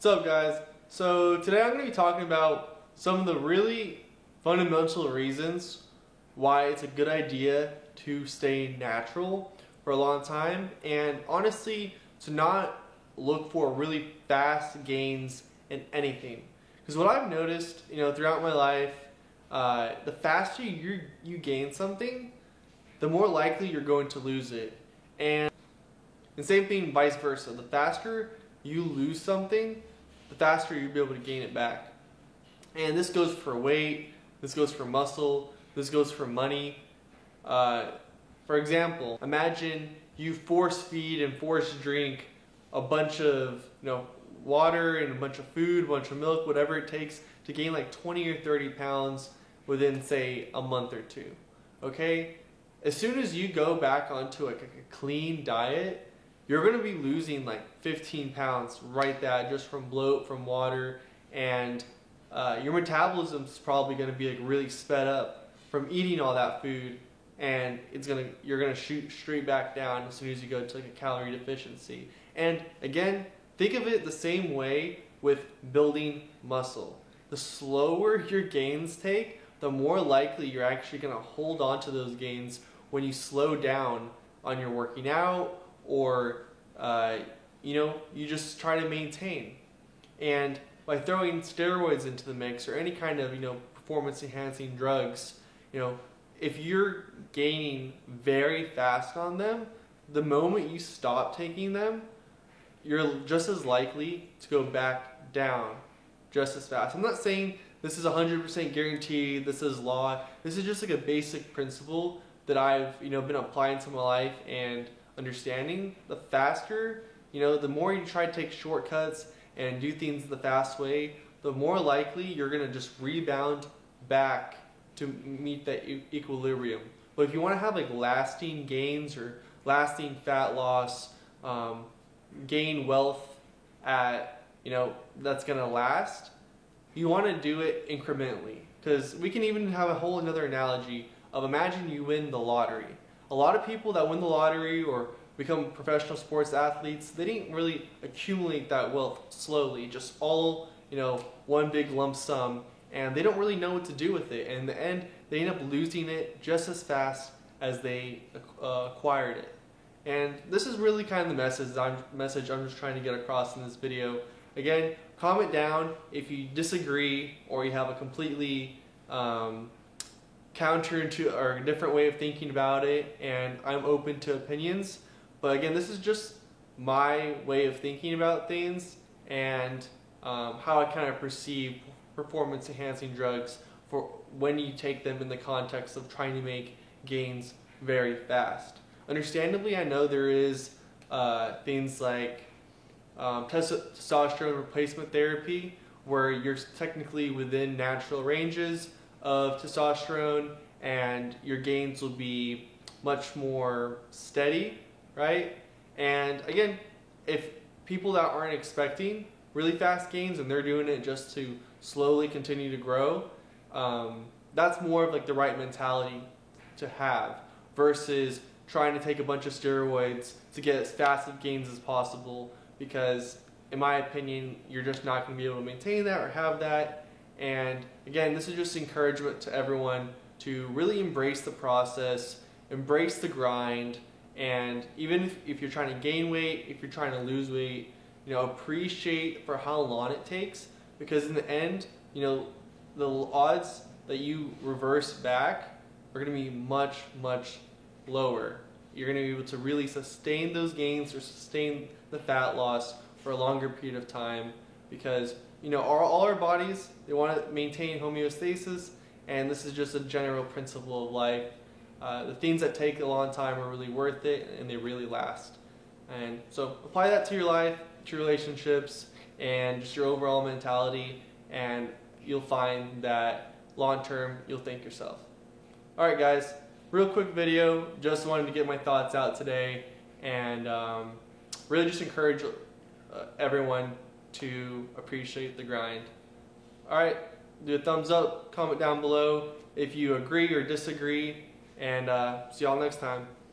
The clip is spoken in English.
What's up, guys? So today I'm going to be talking about some of the really fundamental reasons why it's a good idea to stay natural for a long time, and honestly to not look for really fast gains in anything. Because what I've noticed, throughout my life, the faster you gain something, the more likely you're going to lose it. And the same thing vice versa. The faster you lose something, the faster you'll be able to gain it back. And this goes for weight, this goes for muscle, this goes for money. For example, imagine you force feed and force drink a bunch of water and a bunch of food, a bunch of milk, whatever it takes to gain like 20 or 30 pounds within, say, a month or two. Okay? As soon as you go back onto a clean diet, you're going to be losing like 15 pounds right there just from bloat, from water, and your metabolism is probably going to be like really sped up from eating all that food, and you're going to shoot straight back down as soon as you go to like a calorie deficiency. And again, think of it the same way with building muscle. The slower your gains take, the more likely you're actually going to hold on to those gains when you slow down on your working out, or you just try to maintain. And by throwing steroids into the mix or any kind of performance enhancing drugs, if you're gaining very fast on them, the moment you stop taking them, you're just as likely to go back down just as fast. I'm not saying this is 100% guaranteed, this is law. This is just like a basic principle that I've been applying to my life and understanding. The faster, the more you try to take shortcuts and do things the fast way, the more likely you're going to just rebound back to meet that equilibrium. But if you want to have like lasting gains or lasting fat loss, gain wealth at, that's going to last, you want to do it incrementally. Because we can even have a whole another analogy of, imagine you win the lottery. A lot of people that win the lottery or become professional sports athletes, they didn't really accumulate that wealth slowly, just all, one big lump sum, and they don't really know what to do with it. And in the end, they end up losing it just as fast as they acquired it. And this is really kind of the message I'm just trying to get across in this video. Again, comment down if you disagree or you have a completely counter to or a different way of thinking about it, and I'm open to opinions. But again, this is just my way of thinking about things and how I kind of perceive performance enhancing drugs for when you take them in the context of trying to make gains very fast. Understandably, I know there is things like testosterone replacement therapy, where you're technically within natural ranges of testosterone and your gains will be much more steady, right? And again, if people that aren't expecting really fast gains and they're doing it just to slowly continue to grow, that's more of like the right mentality to have versus trying to take a bunch of steroids to get as fast of gains as possible, because in my opinion, you're just not going to be able to maintain that or have that. And again, this is just encouragement to everyone to really embrace the process, embrace the grind, and even if you're trying to gain weight, if you're trying to lose weight, appreciate for how long it takes, because in the end, the odds that you reverse back are going to be much, much lower. You're going to be able to really sustain those gains or sustain the fat loss for a longer period of time, because all our bodies, they want to maintain homeostasis, and this is just a general principle of life. The things that take a long time are really worth it, and they really last. And so apply that to your life, to your relationships, and just your overall mentality, and you'll find that long term you'll thank yourself. Alright guys, real quick video, just wanted to get my thoughts out today, and really just encourage everyone to appreciate the grind. Alright, do a thumbs up, comment down below if you agree or disagree, and see y'all next time.